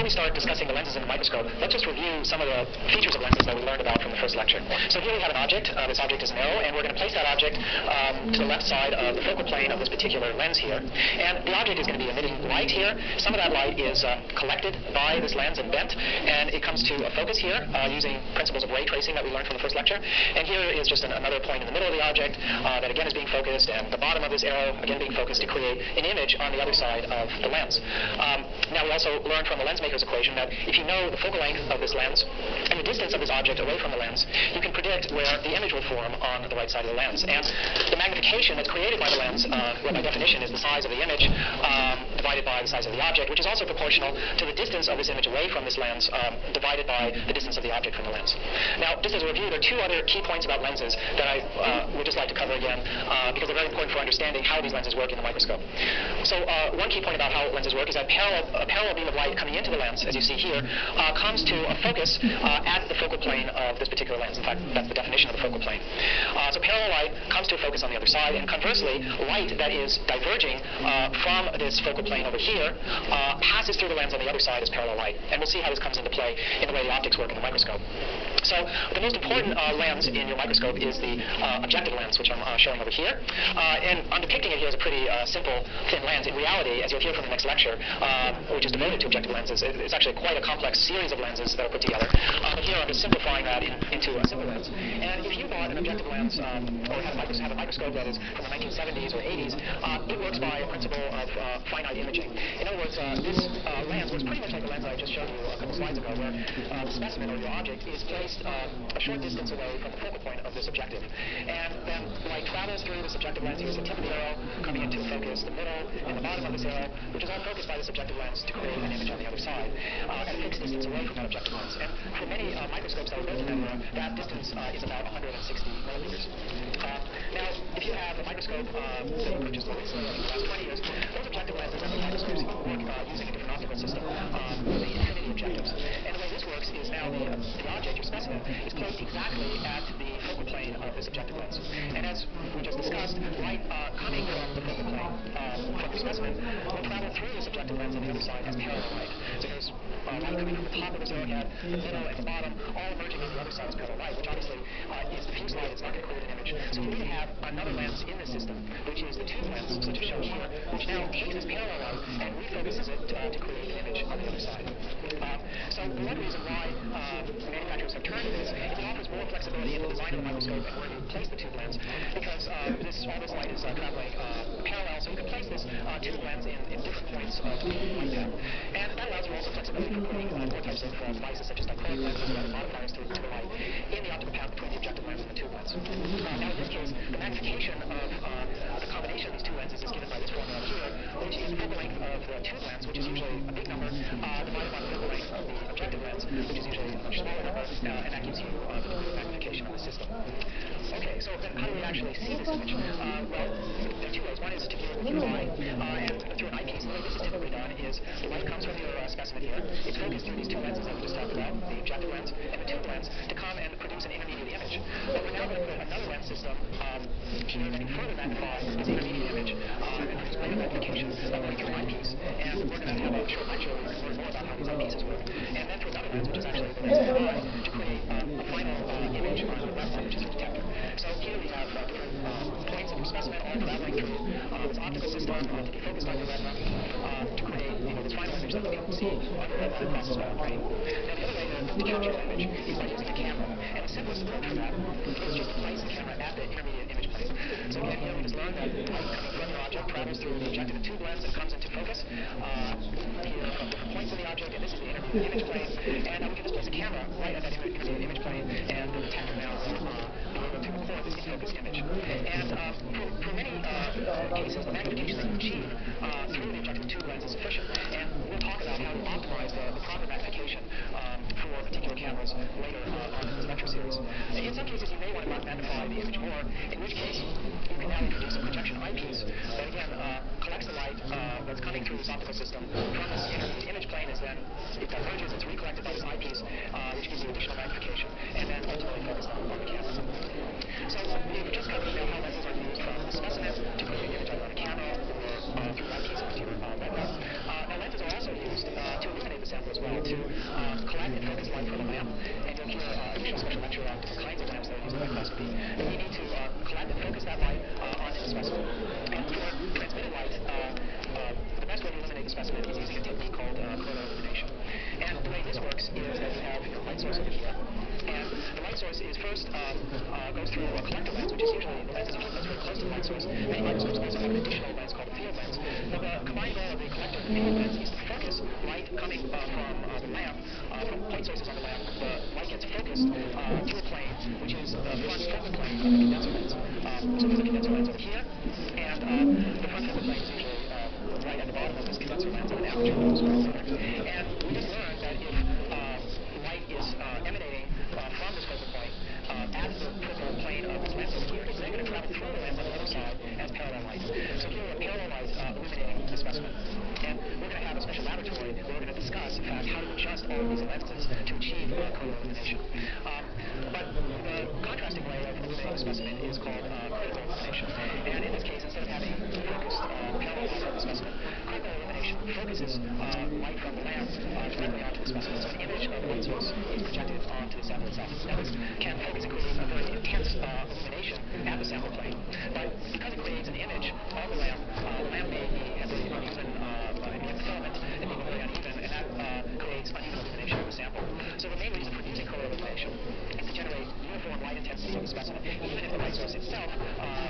before we start discussing the lenses in the microscope, let's just review some of the features of lenses that we learned about from the first lecture. So here we have an object. This object is an arrow, and we're going to place that object to the left side of the focal plane of this particular lens here. And the object is going to be emitting light here. Some of that light is collected by this lens and bent, and it comes to a focus here using principles of ray tracing that we learned from the first lecture. And here is just another point in the middle of the object that again is being focused, and the bottom of this arrow again being focused to create an image on the other side of the lens. Now we also learned from the lens maker's equation that if you know the focal length of this lens and the distance of this object away from the lens, you can predict where the image will form on the right side of the lens. And the magnification that's created by the lens, well, by definition, is the size of the image divided by the size of the object, which is also proportional to the distance of this image away from this lens divided by the distance of the object from the lens. Now, just as a review, there are two other key points about lenses that I would just like to cover again because they're very important for understanding how these lenses work in the microscope. So one key point about how lenses work is that a parallel beam of light coming into the lens, as you see here, comes to a focus at the focal plane of this particular lens. In fact, that's the definition of the focal plane. So parallel light comes to a focus on the other side, and conversely, light that is diverging from this focal plane over here passes through the lens on the other side as parallel light. And we'll see how this comes into play in the way the optics work in the microscope. So the most important lens in your microscope is the objective lens, which I'm showing over here. And I'm depicting it here as a pretty simple, thin lens. In reality, as you'll hear from the next lecture, which is devoted to objective lenses, it's actually quite a complex series of lenses that are put together. But here I'm just simplifying that into a simple lens. And if you bought an objective lens or have a microscope that is from the 1970s or 80s, it works by a principle of finite imaging. In other words, this lens works pretty much like the lens I just showed you a couple slides ago, where the specimen or your object is placed a short distance away from the focal point of this objective. And then light travels through this objective lens. Here's the tip of the arrow coming into focus, the middle and the bottom of this arrow, which is all focused by this objective lens to create an image on the other side at a fixed distance away from that objective lens. And for many microscopes that were built in that era, that distance is about 160 millimeters. Now, if you have a microscope that you purchased in the last 20 years, those objective lenses and the microscopes work using a different optical system, the infinity objectives. And the way this works is now the object, your specimen, is placed exactly at the focal plane of this objective lens. And as we just discussed, light coming from the focal plane from the specimen will travel through this objective lens on the other side as parallel light. So there's light coming from the top of this arrowhead, the middle, and the bottom, all emerging on the other side as parallel light, which obviously is diffuse light. It's not going to create an image. So you need to have another lens in the system, which is the tube lens, such as shown here, which now takes this parallel light and refocuses it to create an image on the other side. So one reason why manufacturers have turned to this is it offers more flexibility in the design of the microscope and where you place the tube lens, because all this light is traveling parallel, so you can place this tube lens in different points of the light path. And that allows you also flexibility for putting more types of devices, such as dichroic lenses or other modifiers to the light in the optical path between the objective lens and the tube lens. Now in this case, the magnification of the combination of these two lenses is given by this formula here, which is the focal length of the tube lens, which is usually a big number, divided by the focal length of the objective lens, which is usually a much smaller number, and that gives you the magnification of the system. Okay, so then how do we actually see this image? Well, there are two ways. One is to view it with your eye, and through an eyepiece. The way this is typically done is the light comes from your specimen here. It's focused through these two lenses that we just talked about, the objective lens and the tube lens, to come and produce an intermediate image. But we're now going to put another lens system here that can further magnify this intermediate image and produce greater magnification going through an eyepiece. And we're going to have a short lecture where we learn more about how these eyepieces work. And then through another lens, which is actually the lens of the eye, to create a final image on the left side, which is your detector. So here we have different points of your specimen all traveling through this optical system to be focused on your retina to create this final image that we can see on your retina across the spinal brain. Now the other way to capture that image is by using a camera. And the simplest approach for that is just to place the camera at the intermediate image plane. So again, here we just learned that light coming from your object travels through the objective and tube lens and comes into focus here from different points of the object, and this is the intermediate image plane. And we can just place a camera right at that intermediate image plane, and the detector now will be able to record this in-focus image. And for many cases, the magnification that you achieve through the objective and tube lens is sufficient. And we'll talk about how to optimize the proper magnification for particular cameras later on in this lecture series. In some cases, you may want to magnify the image more, in which case you can now introduce a projection eyepiece that again collects the light that's coming through this optical system from this intermediate image plane. It diverges, it's recollected by this eyepiece, which gives you additional magnification, and then ultimately focused on the camera. So we've just covered how lenses are used from the specimen to create an image either on a camera or through eyepieces to your retina. Now lenses are also used to illuminate the sample as well. additional special lecture on different kinds of lamps that are used in microscopy. And we need to collect and focus that light onto the specimen. And for transmitted light, the best way to illuminate the specimen is using a technique called chronoillumination. And the way this works is that you have your light source over here. And the light source is first goes through a collector lens, which is usually the lens is usually very close to the light source. Many microscopes also have an additional lens called a field lens. But the combined goal of the collector and the field lens is to focus light coming from the lamp, from point sources on the lamp. The light gets focused to a plane, which is the front focal plane of the condenser lens. So there's a condenser lens over here, and the front focal plane is usually right at the bottom of this condenser lens on an aperture that goes right there. And we just learned that if light is emanating from this focal point at the focal plane of this lens over here, it's then going to travel through the lens on the other side as parallel light. So here we have parallel light illuminating the specimen. And we're going to have a special laboratory where we're going to discuss, in fact, how to adjust all of these lenses to achieve chronoillumination. But the contrasting way of illuminating the specimen is called critical illumination. And in this case, instead of having focused parallel light on the specimen, critical illumination focuses light from the lamp directly onto the specimen. So an image of the light source is projected onto the sample itself. Now this can focus and create a very intense illumination at the sample plane. But because it creates an image of the lamp may be at the uneven filament and be very uneven, and that creates uneven illumination of the sample. So the main reason for using chronoillumination is to generate uniform light intensity of the specimen, even if the light source itself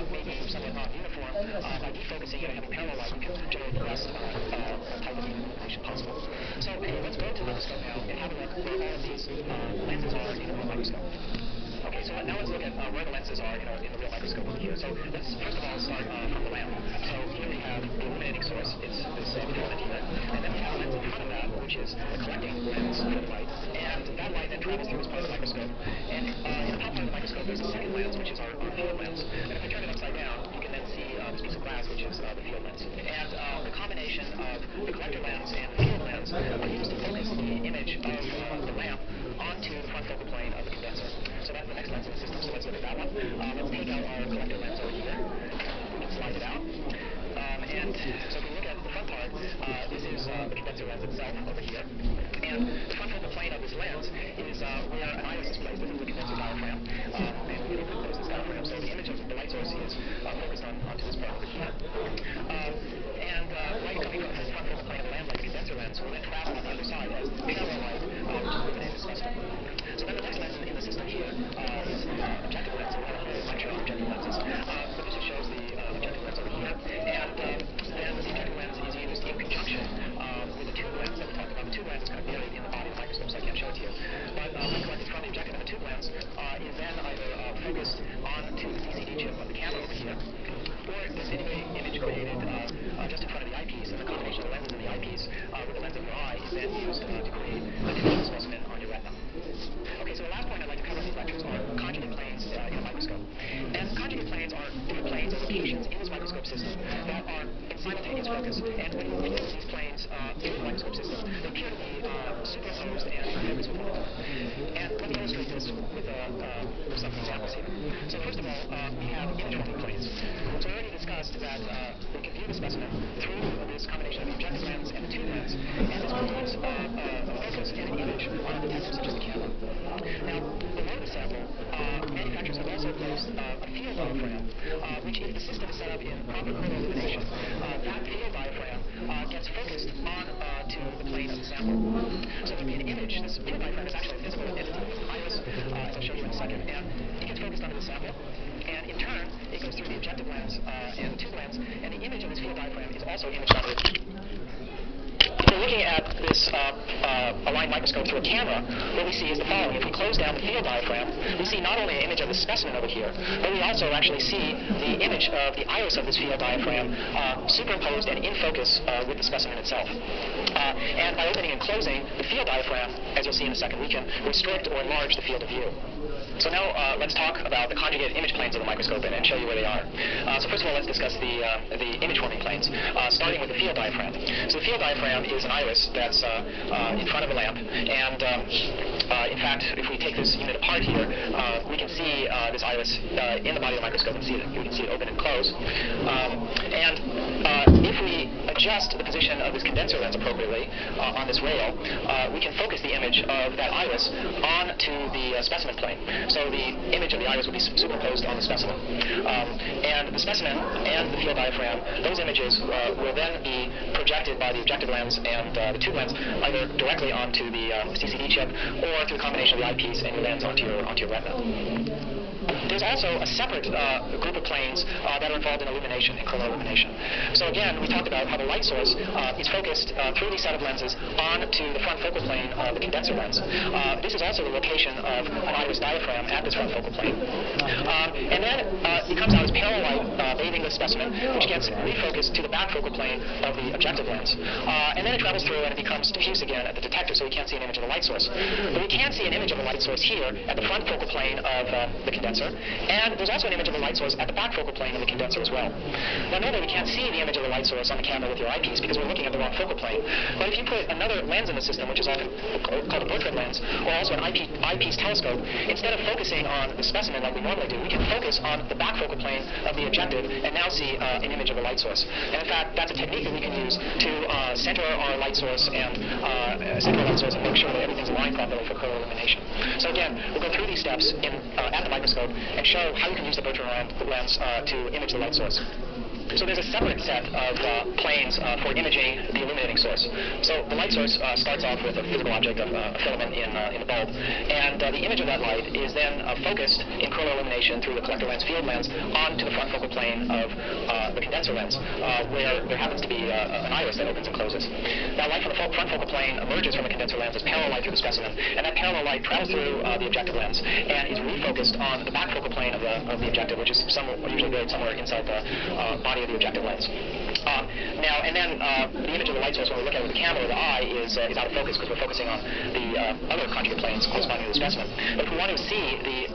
may be somewhat non-uniform. By defocusing it and having parallel light, you can generate the best type of illumination possible. So anyway, let's go to the microscope now and have a look where all of these lenses are in the real microscope. Okay, so now let's look at where the lenses are in the real microscope over here. So let's first of all start from the lamp. So here we have the illuminating source. It's this filament here. And then we have a lens in front of that, which is the collecting lens for the light. And that light then travels through this part of the microscope. And in the top part of the microscope, there's a second lens, which is our field lens. And if we turn it upside down, you can then see this piece of glass, which is the field lens. And the combination of the collector lens and the field lens are used to focus the image of the lamp onto the front focal plane of the condenser. So that's the next lens in the system, so let's look at that one. Let's take out our collector lens over here. We can slide it out. And so if we look at the front part, this is the condenser lens itself over here. And the front focal plane of this lens is where an iris is placed. This is the condenser diaphragm. And we can close this diaphragm. So the image of the light source is focused onto this part over here. And light coming from the front focal plane of the lamp, like the condenser lens, will then travel on the other side as parallel light to illuminate the specimen. So then the next lens in the system here is objective lens. So we have a whole lecture on objective lenses. So this just shows the objective lens over here. And then the objective lens is used in conjunction with the tube lens that we talked about. The tube lens is kind of buried in the body of the microscope, so I can't show it to you. But light collected from the objective and the tube lens is then either focused onto the CCD chip of the camera over here, or this image created just in front of the eyepiece, and the combination of the lenses in the eyepiece with the lens of your eye is then used to create an image of the specimen on your retina. Okay, so the last point I'd like to cover in these lectures are conjugate planes in a microscope. And conjugate planes are different planes or locations in this microscope system that are in simultaneous focus. And when we look at these planes in the microscope system, they appear to be superimposed and in focus with one another. And let me illustrate this with some examples here. So first of all, we have image-forming planes. So we already discussed that we can view the specimen through this combination of the objective lens and the tube lens, and this produces a focus and an image on a detector such as the camera. Now, below the sample, manufacturers have also placed a field diaphragm, which if the system is set up in proper chronoillumination, that field diaphragm gets focused on to the plane of the sample. So there'll be an image. This field diaphragm is actually a physical entity. It's an iris, as I'll show you in a second, and it gets focused onto the sample. And in turn, it goes through the objective lens and the tube lens, and the image of this field diaphragm is also imaged onto it. If we're looking at this aligned microscope through a camera, what we see is the following. If we close down the field diaphragm, we see not only an image of the specimen over here, but we also actually see the image of the iris of this field diaphragm superimposed and in focus with the specimen itself. And by opening and closing the field diaphragm, as you'll see in a second, we can restrict or enlarge the field of view. So now let's talk about the conjugate image planes of the microscope and show you where they are. So first of all, let's discuss the image-forming planes, starting with the field diaphragm. So the field diaphragm is an iris that's in front of a lamp, and In fact, if we take this unit apart here, we can see this iris in the body of the microscope and we can see it open and close. If we adjust the position of this condenser lens appropriately on this rail, we can focus the image of that iris onto the specimen plane. So the image of the iris will be superimposed on the specimen. And the specimen and the field diaphragm, those images will then be projected by the objective lens and the tube lens either directly onto the CCD chip or through a combination of the eyepiece and your lens onto your retina. There's also a separate group of planes that are involved in illumination, in corneal illumination. So again, we talked about how the light source is focused through these set of lenses onto the front focal plane of the condenser lens. This is also the location of an iris diaphragm at this front focal plane. And then it comes out as parallel light bathing the specimen, which gets refocused to the back focal plane of the objective lens. And then it travels through and it becomes diffuse again at the detector, so we can't see an image of the light source. But we can see an image of the light source here at the front focal plane of the condenser. And there's also an image of the light source at the back focal plane of the condenser as well. Now normally we can't see the image of the light source on the camera with your eyepiece because we're looking at the wrong focal plane. But if you put another lens in the system, which is often called a portrait lens, or also an eyepiece telescope, instead of focusing on the specimen like we normally do, we can focus on the back focal plane of the objective and now see an image of the light source. And in fact, that's a technique that we can use to center our light source and make sure that everything's aligned properly for corneal illumination. So again, we'll go through these steps at the microscope and show how you can use the Bertrand lens to image the light source. So there's a separate set of planes for imaging the illuminating source. So the light source starts off with a physical object of a filament in the bulb, and the image of that light is then focused in corneal illumination through the collector lens field lens onto the front focal plane of the condenser lens, where there happens to be an iris that opens and closes. Now light from the front focal plane emerges from the condenser lens as parallel light through the specimen, and that parallel light travels through the objective lens and is refocused on the back focal plane of the objective, which is usually buried somewhere inside the body of the objective lens. The image of the light source when we look at it with the camera or the eye is out of focus because we're focusing on the other conjugate planes corresponding to the specimen. But if we want to see the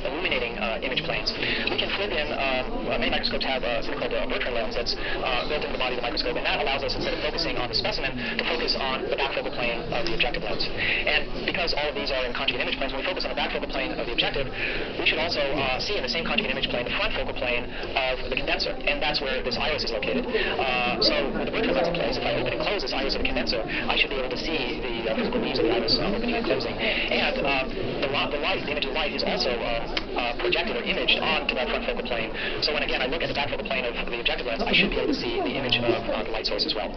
illuminating image planes, we can flip in, many microscopes have something called a Bertrand lens that's built into the body of the microscope, and that allows us, instead of focusing on the specimen, to focus on the back focal plane of the objective lens. And because all of these are in conjugate image planes, when we focus on the back focal plane of the objective, we should also see in the same conjugate image plane the front focal plane of the condenser, and that's where this iris is located. So with the Bertrand lens in place, if I open and close this iris of the condenser, I should be able to see the physical leaves of the iris opening and closing. And the image of the light is also projected or imaged onto that front focal plane. So when again I look at the back focal plane of the objective lens, I should be able to see the image of the light source as well.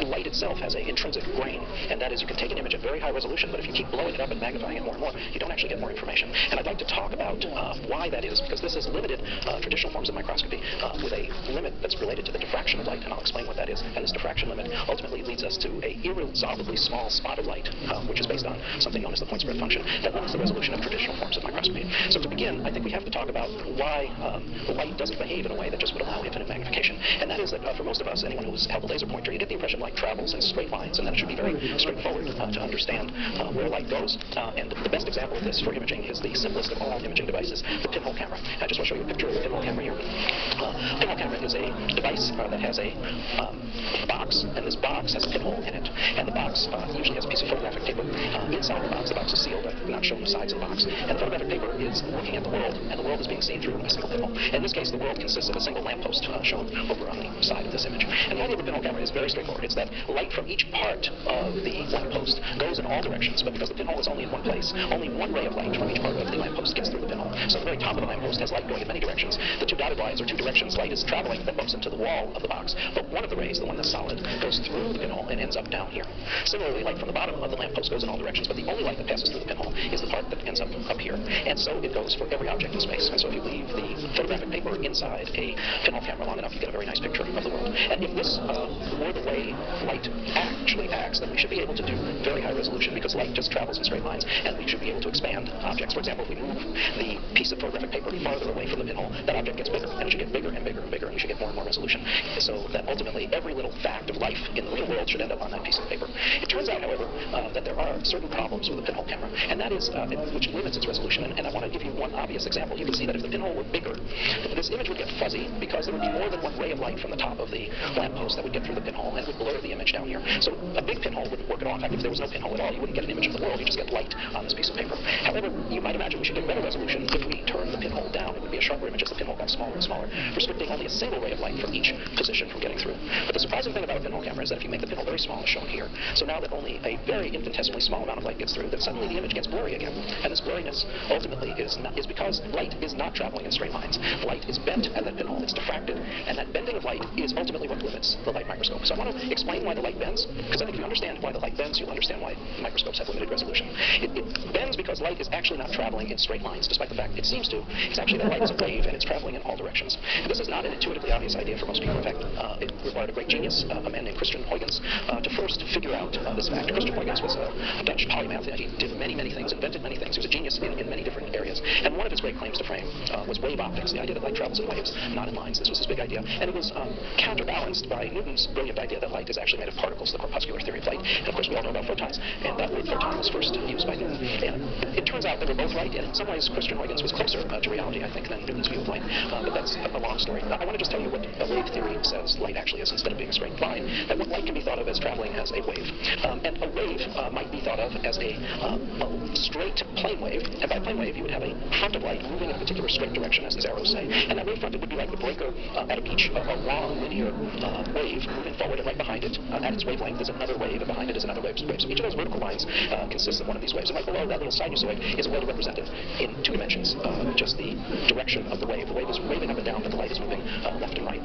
Light itself has an intrinsic grain, and that is you can take an image at very high resolution, but if you keep blowing it up and magnifying it more and more, you don't actually get more information. And I'd like to talk about why that is, because this is limited traditional forms of microscopy with a limit that's related to the diffraction of light, and I'll explain what that is. And this diffraction limit ultimately leads us to a irresolvably small spot of light, which is based on something known as the point spread function that limits the resolution of traditional forms of microscopy. So to begin, I think we have to talk about why light doesn't behave in a way that just would allow infinite magnification. And that is that for most of us, anyone who's held a laser pointer, you get the impression light travels in straight lines, and then it should be very straightforward to understand where light goes. And the best example of this for imaging is the simplest of all imaging devices, the pinhole camera. I just want to show you a picture of the pinhole camera here. Pinhole camera is a device that has a box, and this box has a pinhole in it. And the box usually has a piece of photographic paper. Inside the box is sealed. I've not shown the sides of the box. And the photographic paper is looking at the world, and the world is being seen through a single pinhole. In this case, the world consists of a single lamppost shown over on the side of this image. And the idea of the pinhole camera is very straightforward. It's that light from each part of the lamppost goes in all directions, but because the pinhole is only in one place, only one ray of light from each part of the lamppost gets through the pinhole. So the very top of the lamppost has light going in many directions. The two dotted lines are two directions light is traveling that bumps into the wall of the box, but one of the rays, the one that's solid, goes through the pinhole and ends up down here. Similarly, light from the bottom of the lamppost goes in all directions, but the only light that passes through the pinhole is the part that ends up here. And so so it goes for every object in space. And so if you leave the photographic paper inside a pinhole camera long enough, you get a very nice picture of the world. And if this were the way light actually acts, then we should be able to do very high resolution, because light just travels in straight lines, and we should be able to expand objects. For example, if we move the piece of photographic paper farther away from the pinhole, that object gets bigger, and it should get bigger and bigger and bigger, and you should get more and more resolution. So that ultimately every little fact of life in the real world should end up on that piece of paper. It turns out, however, that there are certain problems with the pinhole camera, and that is which limits its resolution. And I want to give you one obvious example. You can see that if the pinhole were bigger, this image would get fuzzy, because there would be more than one ray of light from the top of the lamppost that would get through the pinhole, and it would blur the image down here. So a big pinhole wouldn't work at all. In fact, if there was no pinhole at all, you wouldn't get an image of the world. You just get light on this piece of paper. However, you might imagine we should get better resolution if we turn the pinhole down. It would be a sharper image as the pinhole got smaller and smaller, restricting only a single ray of light from each position from getting through. But the surprising thing about a pinhole camera is that if you make the pinhole very small, as shown here, so now that only a very infinitesimally small amount of light gets through, then suddenly the image gets blurry again. And this blurriness ultimately is because light is not traveling in straight lines. Light is bent at that pinhole. It's diffracted, and that bending of light is ultimately what limits the light microscope. So I want to explain why the light bends, because I think if you understand why the light bends, you'll understand why microscopes have limited resolution. It bends because light is actually not traveling in straight lines, despite the fact it seems to. It's actually that light is a wave, and it's traveling in all directions. And this is not an intuitively obvious idea for most people. In fact, it required a great genius, a man named Christian Huygens, to first figure out this fact. Christian Huygens was a Dutch polymath. He did many, many things, invented many things. He was a genius in many different areas. And one of his great claims to fame was wave optics, the idea that light travels in waves, not in lines. This was his big idea. And it was counterbalanced by Newton's brilliant idea that light is actually made of particles, the corpuscular theory of light. And of course, we all know about photons, and that word photon was first used by Newton. And it turns out they were both right, and in some ways, Christian Huygens was closer to reality, I think, than Newton's view of light. But that's a long story. I want to just tell you what wave theory says light actually is, instead of being a straight line. That light can be thought of as traveling as a wave. And a wave might be thought of as a straight plane wave. And by plane wave, you would have a front of light moving in a particular straight direction, as these arrows say. And that wave front, it would be like the breaker at a beach, a long linear wave moving forward, and right behind it, at its wavelength, is another wave, and behind it is another wave. So each of those vertical lines consists of one of these waves. And right below that little sinusoid is a way to represent it in two dimensions, just the direction of the wave. The wave is waving up and down, but the light is moving left and right.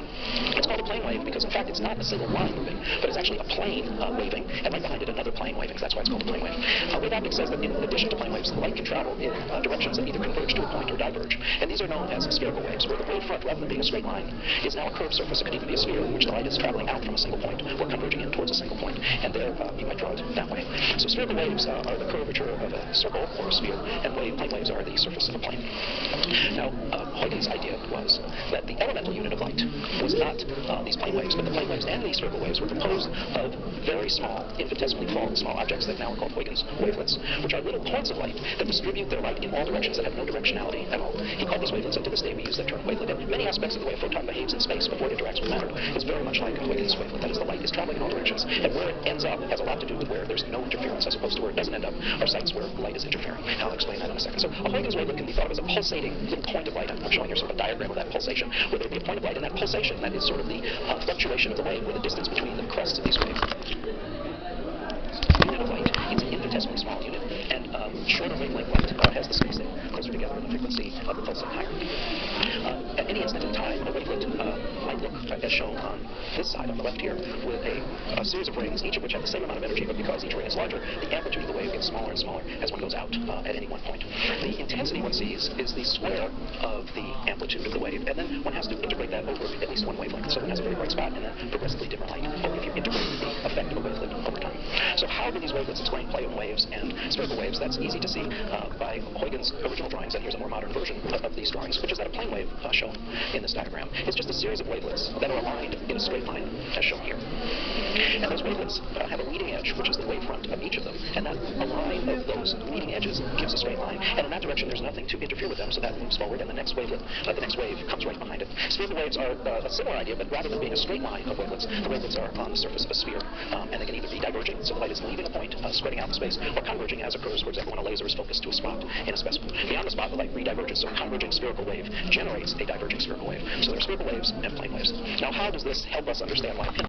It's called a plane wave because, in fact, it's not a single line moving, but it's actually a plane waving, and right behind it another plane waving. So that's why it's called a plane wave. Wave optics says that in addition to plane waves, the light can travel in directions that either converge to a point or diverge. And these are known as spherical waves, where the wave front, rather than being a straight line, is now a curved surface. It could even be a sphere in which the light is traveling out from a single point or converging in towards a single point. And there you might draw it that way. So spherical waves are the curvature of a circle or a sphere, and plane waves are the surface of a plane. Now, Huygens' idea was that the elemental unit of light was not these plane waves, but the plane waves and these spherical waves were composed of very small, infinitesimally small objects that now are called Huygens wavelets, which are little points of light that distribute their light in all directions that have no directionality at all. He called these wavelets, and to this day we use that term wavelet. And many aspects of the way a photon behaves in space before it interacts with matter is very much like a Huygens wavelet. That is, the light is traveling in all directions, and where it ends up has a lot to do with where there's no interference, as opposed to where it doesn't end up are sites where light is interfering. And I'll explain that in a second. So a Huygens wavelet can be thought of as a pulsating little point of light. I'm showing here sort of a diagram of that pulsation, where there'd be a point of light, and that pulsation, that is sort of the fluctuation of the wave, or the distance between the crests of these waves. Unit of light, it's an infinitesimally small unit, and shorter wavelength light has the spacing closer together, and the frequency of the pulsing higher. At any instant in time, a wavelet might look as shown on this side on the left here, with a series of rings, each of which have the same amount of energy, but because each ring is larger, the amplitude of the wave gets smaller and smaller as one goes out at any one point. The intensity one sees is the square of the amplitude of the wave, and then one has to integrate that over at least one wavelength. So one has a very bright spot and a progressively dimmer light, or if you integrate the effect of a wavelet over time. So how do these wavelets explain plane waves and spherical waves? That's easy to see by Huygens' original drawings, and here's a more modern version of these drawings, which is that a plane wave shown in this diagram is just a series of wavelets that are aligned in a straight line, as shown here. And those wavelets have a leading edge, which is the wavefront of each of them, and that a line of those leading edges gives a straight line, and in that direction there's nothing to interfere with them, so that moves forward, and the next wavelet, the next wave comes right behind it. Spherical waves are a similar idea, but rather than being a straight line of wavelets, the wavelets are on the surface of a sphere, and they can either be diverging, so the light is leaving a point, spreading out in space, or converging, as occurs, for example, when a laser is focused to a spot in a specimen. Beyond the spot, the light rediverges, so a converging spherical wave generates a diverging spherical wave. So there are spherical waves and plane waves. Now, how does this help us understand why